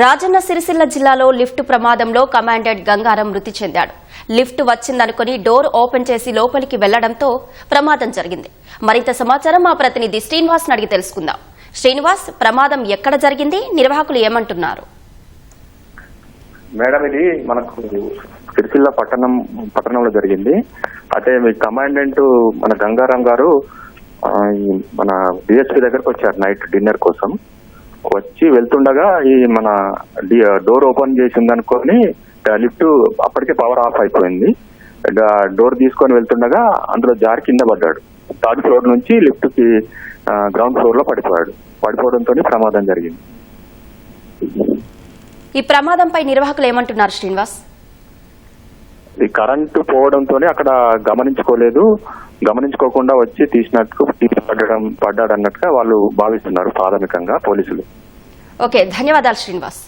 రాజన్న సిరిసిల్ల జిల్లాలో లిఫ్ట్ ప్రమాదంలో కమాండెంట్ గంగారం మృతి చెందాడు. లిఫ్ట్ వచ్చిందనుకుని డోర్ ఓపెన్ చేసి లోపలికి వెళ్లడంతో ప్రమాదం జరిగింది. మరింత సమాచారం మా ప్రతినిధి శ్రీనివాస్ అడిగి తెలుసుకుందాం. శ్రీనివాస్, ప్రమాదం ఎక్కడ జరిగింది? నిర్వాహకులు ఏమంటున్నారు? మేడం, ఇది మనకు సిరిసిల్ల పట్టణంలో జరిగింది. అయితే మీ కమాండెంట్ మన గంగారాం గారు మన డిఎస్పీ దగ్గరకు వచ్చారు నైట్ డిన్నర్ కోసం. వచ్చి వెళ్తుండగా ఈ మన డోర్ ఓపెన్ చేసింది అనుకొని లిఫ్ట్ అప్పటికే పవర్ ఆఫ్ అయిపోయింది. డోర్ తీసుకొని వెళ్తుండగా అందులో జారి కింద పడ్డాడు. థర్డ్ ఫ్లోర్ నుంచి లిఫ్ట్ కి గ్రౌండ్ ఫ్లోర్ లో పడిపోవడంతో ప్రమాదం జరిగింది. ఈ ప్రమాదంపై నిర్వాహకులు ఏమంటున్నారు శ్రీనివాస్? ఈ కరెంటు పోవడంతో అక్కడ గమనించుకోకుండా వచ్చి తీసినట్టు పడ్డాడన్నట్టుగా వాళ్ళు భావిస్తున్నారు ప్రాథమికంగా పోలీసులు. ఓకే, ధన్యవాదాలు శ్రీనివాస్.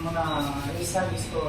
మన ఈసారి తీసుకో